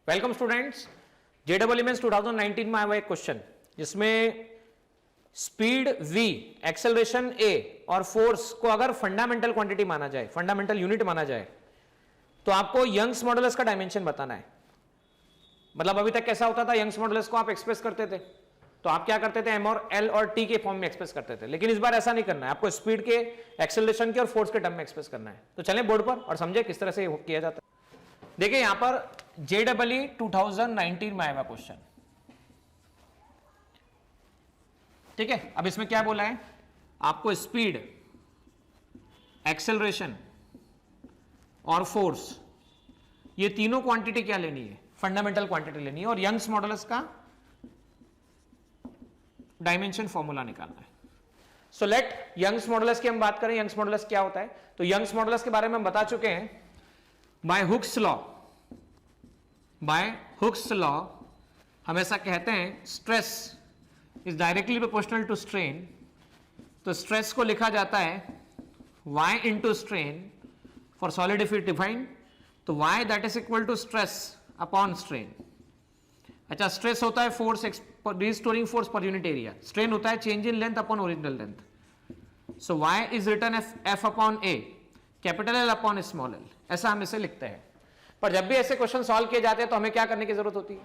Welcome students, जेडबल mains 2019 में आया हुआ एक क्वेश्चन जिसमें स्पीड v, एक्सेलरेशन a और फोर्स को अगर फंडामेंटल क्वांटिटी माना जाए, फंडामेंटल यूनिट माना जाए, तो आपको यंग्स मॉडुलस का डायमेंशन बताना है। मतलब अभी तक कैसा होता था, यंग्स मॉडुलस को आप एक्सप्रेस करते थे तो आप क्या करते थे, m और l और t के फॉर्म में एक्सप्रेस करते थे, लेकिन इस बार ऐसा नहीं करना है, आपको स्पीड के, एक्सेलरेशन के और फोर्स के टर्म में एक्सप्रेस करना है। तो चलें बोर्ड पर और समझे किस तरह से किया जाता है। देखिए यहां पर JEE 2019 में आया हुआ क्वेश्चन, ठीक है। अब इसमें क्या बोला है, आपको स्पीड, एक्सेलरेशन और फोर्स, ये तीनों क्वांटिटी क्या लेनी है, फंडामेंटल क्वांटिटी लेनी है और यंग्स मॉडुलस का डायमेंशन फॉर्मूला निकालना है। सो लेट यंग्स मॉडुलस की हम बात करें, यंग्स मॉडुलस क्या होता है, तो यंग्स मॉडुलस के बारे में हम बता चुके हैं। बाय हुक्स लॉ हमेशा कहते हैं stress is directly proportional to strain, तो स्ट्रेस को लिखा जाता है y into strain for solid if it defined, तो y that is equal to stress upon strain. अच्छा, स्ट्रेस होता है फोर्स, रिस्टोरिंग फोर्स पर यूनिट एरिया, स्ट्रेन होता है change in length upon original length. So y is written f upon a, capital L upon small l, ऐसा हम इसे लिखते हैं। पर जब भी ऐसे क्वेश्चन सॉल्व किए जाते हैं तो हमें क्या करने की जरूरत होती है,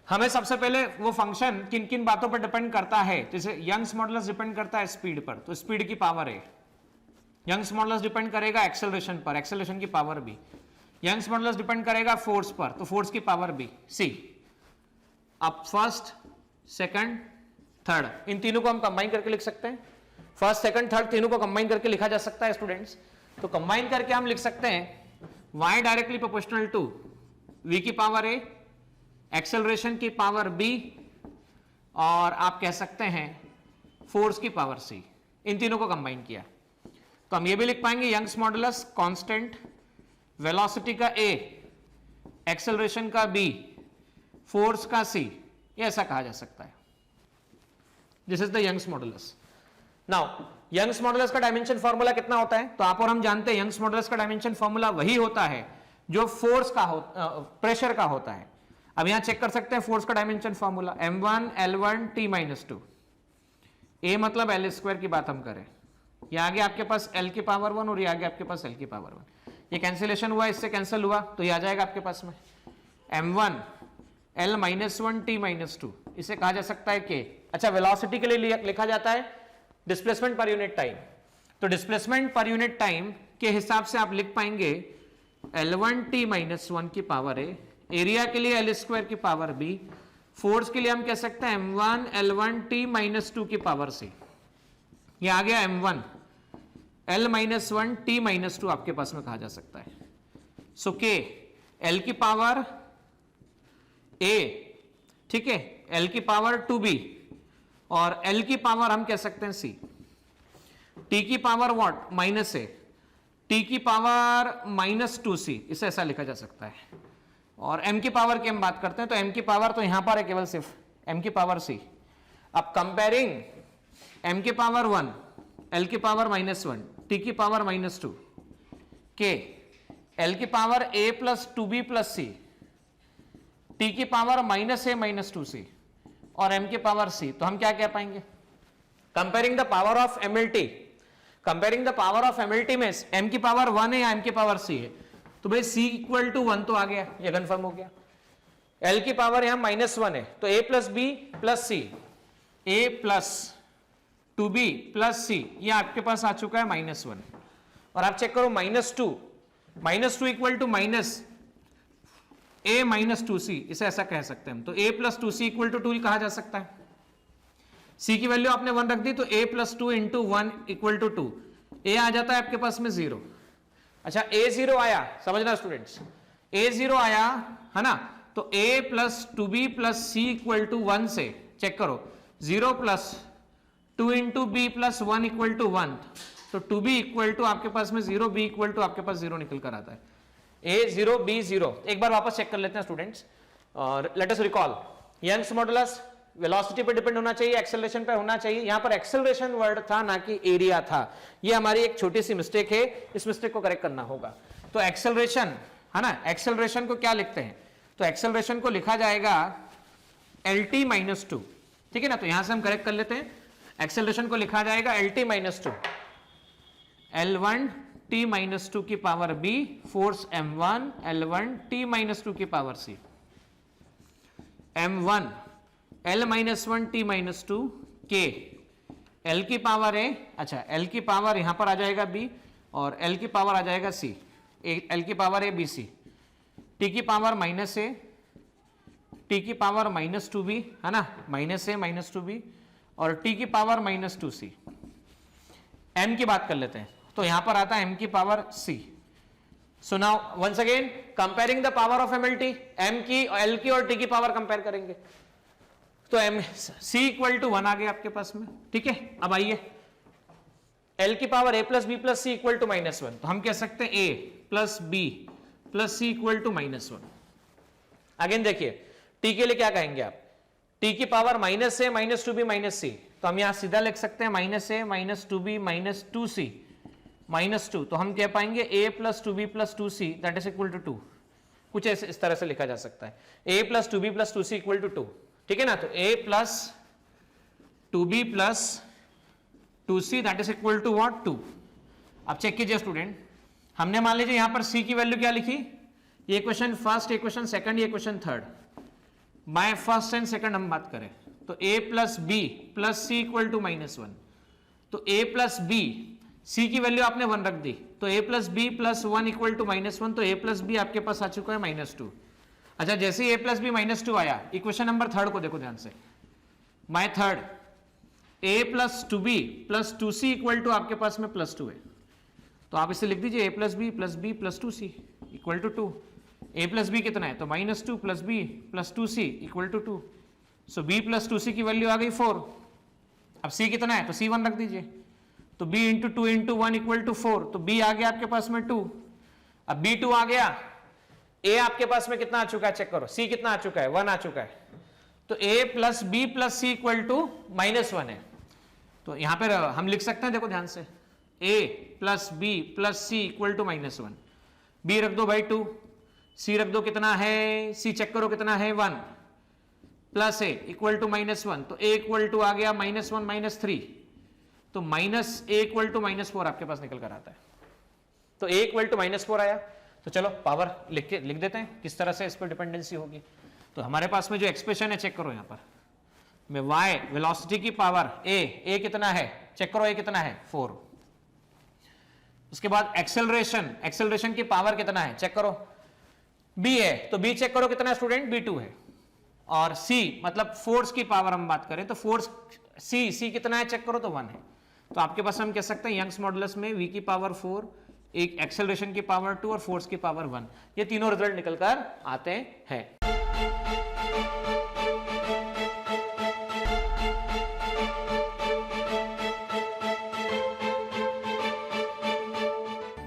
हमें सबसे पहले वो फंक्शन किन किन बातों पर डिपेंड करता है। जैसे यंग्स मॉडुलस डिपेंड करता है स्पीड पर, तो स्पीड की पावर है। यंग्स मॉडुलस डिपेंड करेगा एक्सेलरेशन पर, एक्सेलरेशन की power b. Young's modulus depend करेगा फोर्स पर, तो फोर्स की पावर बी सी। अब फर्स्ट, सेकंड, थर्ड, इन तीनों को हम कंबाइन करके लिख सकते हैं। फर्स्ट, सेकंड, थर्ड तीनों को कंबाइन करके लिखा जा सकता है स्टूडेंट्स। तो कंबाइन करके हम लिख सकते हैं y directly proportional to v की पावर a, एक्सेलरेशन की पावर b, और आप कह सकते हैं फोर्स की पावर c। इन तीनों को कंबाइन किया तो हम ये भी लिख पाएंगे यंग्स मॉडुलस कांस्टेंट, वेलोसिटी का a, एक्सेलरेशन का b, फोर्स का c, ये ऐसा कहा जा सकता है। This is the Young's modulus. Now Young's modulus का डायमेंशन फॉर्मूला कितना होता है, तो आप और हम जानते हैं यंग्स मॉडुलस का डायमेंशन फॉर्मूला वही होता है जो फोर्स का प्रेशर का होता है। अब यहां चेक कर सकते हैं फोर्स का dimension formula m1 L1 T-2, a मतलब L स्क्वायर की बात हम करें, ये आगे आपके पास L की पावर 1 और ये आगे आपके पास L की पावर 1, ये कैंसिलेशन हुआ, इससे कैंसिल हुआ, तो ये आ जाएगा आपके पास में m1 L-1 T-2, इसे कहा जा सकता है k। अच्छा, वेलोसिटी के लिए लिखा जाता है डिस्प्लेसमेंट पर यूनिट टाइम, तो डिस्प्लेसमेंट पर यूनिट टाइम के हिसाब से आप लिख पाएंगे L1 T-1 की पावर a, एरिया के लिए L स्क्वायर की पावर b, फोर्स के लिए हम कह सकते हैं m1 L1 T-2 की पावर c। ये आ गया m1 L-1 T-2 आपके पास में कहा जा सकता है। सो k L की पावर a, ठीक है, L की पावर 2b और L की पावर हम कह सकते हैं c, T की power what minus a, T की पावर -2c, इसे ऐसा लिखा जा सकता है। और m की पावर की हम बात करते हैं तो m की पावर तो यहां पर है केवल सिर्फ m की पावर c। अब कंपेयरिंग m की पावर 1, L की पावर -1, T की पावर -2, k L की power a plus 2b plus c, T की पावर -a -2c और m की पावर c, तो हम क्या कह पाएंगे, comparing the power of MLT, comparing the power of MLT में m की पावर 1 है या m की पावर c है, तो भाई c इक्वल टू 1 तो आ गया, ये कंफर्म हो गया। L की पावर यहां -1 है तो a plus b plus c, a plus 2b plus c, ये आपके पास आ चुका है -1। और आप चेक करो -2 equal to minus a -2c, इसे ऐसा कह सकते हैं हम, तो a plus 2c equal to 2 कहा जा सकता है। c की वैल्यू आपने 1 रख दी तो a plus 2 into 1 equal to 2, a आ जाता है आपके पास में 0। अच्छा, a 0 आया, समझना स्टूडेंट्स, a 0 आया है ना, तो a plus 2b plus c equal to 1 से चेक करो, 0 plus 2 into b plus 1 equal to 1, तो 2b इक्वल टू आपके पास में 0, b इक्वल टू आपके पास 0 निकल कर आता है। a 0 b 0, एक बार वापस चेक कर लेते हैं students. Let us recall, Young's modulus velocity पे डिपेंड होना चाहिए, एक्सेलरेशन पे होना चाहिए। यहां पर एक्सेलरेशन वर्ड था ना कि एरिया था, ये हमारी एक छोटी सी मिस्टेक है, इस मिस्टेक को करेक्ट करना होगा। तो एक्सेलरेशन है ना, एक्सेलरेशन को क्या लिखते हैं, तो एक्सेलरेशन को लिखा जाएगा LT माइनस 2, ठीक है ना। तो यहां से हम करेक्ट कर लेते हैं, एक्सेलरेशन को लिखा जाएगा LT minus 2, L1 T minus 2 की power B, force M1 L1 T minus 2 की power C, M1 L minus 1 T minus 2 K, L की पावर A, अच्छा L की पावर यहां पर आ जाएगा B और L की पावर आ जाएगा C, L की power A B C, T की पावर माइनस A, T की पावर माइनस 2B है ना, माइनस A माइनस 2B और T की पावर माइनस 2C। M की बात कर लेते हैं, तो यहां पर आता है M की power C। So now once again comparing the power of MLT, M की L की और T की पावर कंपेयर करेंगे, तो M C इक्वल टू 1 आ गया आपके पास में, ठीक है। अब आइए L की power A plus B plus C equal to minus 1, तो हम कह सकते हैं A plus B plus C equal to minus 1। Again देखिए T के लिए क्या कहेंगे आप, T की power minus A minus 2B minus C, तो हम यहां सीधा लिख सकते हैं minus A minus 2B minus 2C minus 2, तो हम कह पाएंगे A plus 2B plus 2C that is equal to 2, कुछ ऐसे इस तरह से लिखा जा सकता है, A plus 2B plus 2C equal to 2, ठीक है ना। तो A plus 2B plus 2C that is equal to what 2। अब चेक कीजिए स्टूडेंट, हमने मान लीजिए यहां पर C की वैल्यू क्या लिखी, ये क्वेश्चन फर्स्ट, ये क्वेश्चन सेकंड, ये question third, by first and second हम बात करें तो A plus B plus C equal to minus 1, तो A प्लस B, C की वैल्यू आपने 1 रख दी, तो A plus B plus 1 equal to minus 1, तो A प्लस B आपके पास आ चुका है माइनस 2। अच्छा जैसे ही A प्लस B माइनस 2 आया, इक्वेशन नंबर थर्ड को देखो ध्यान से, my third A plus 2B plus 2C equal to आपके पास में प्लस 2 है, तो आप इसे लिख दीजिए A plus B plus 2C equal to 2। A plus B कितना है, तो minus 2 plus B plus 2C equal to 2, so B plus 2C की वैल्यू आ गई 4। अब C कितना है, तो C 1 रख दीजिए, तो B into 2 into 1 equal to 4, तो B आ गया आपके पास में 2। अब B 2 आ गया, A आपके पास में कितना आ चुका है चेक करो, C कितना आ चुका है 1 आ चुका है, तो A plus B plus C equal to minus 1 है। तो यहां पर हम लिख सकते हैं, देखो ध्यान से, A plus B plus C equal to minus 1, B रख दो भाई 2, C रख दो कितना है, C चेक करो कितना है 1, plus A equal to minus 1, तो A इक्वल टू आ गया माइनस 1 माइनस 3, तो minus A equal to minus 4 आपके पास निकल कर आता है, तो A इक्वल टू माइनस 4 आया। तो चलो पावर लिख देते हैं किस तरह से इस पर डिपेंडेंसी होगी। तो हमारे पास में जो एक्सप्रेशन है चेक करो, यहां पर में y वेलोसिटी की पावर A कितना है चेक करो, A कितना है 4। उसके बाद एक्सेलरेशन की पावर कितना है चेक करो, B है, तो B चेक करो कितना है स्टूडेंट, B2 है, और C मतलब फोर्स की पावर हम बात करें तो फोर्स C कितना है चेक करो, तो 1 है। तो आपके पास हम कह सकते हैं यंग्स मॉडुलस में V की पावर 4, एक एक्सेलरेशन की पावर 2 और फोर्स की पावर 1, ये तीनों रिजल्ट निकलकर आते हैं।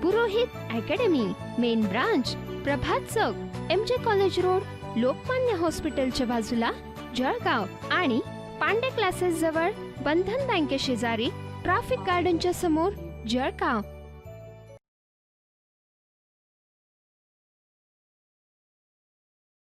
पुरोहित अकॅडमी, मेन ब्रांच प्रभात चौक, MJ कॉलेज रोड, लोकमान्य हॉस्पिटलच्या बाजूला, जळगाव आणि पांडे क्लासेस जवळ, बंधन बँके शेजारी, ट्रॅफिक गार्डनच्या समोर, जळगाव।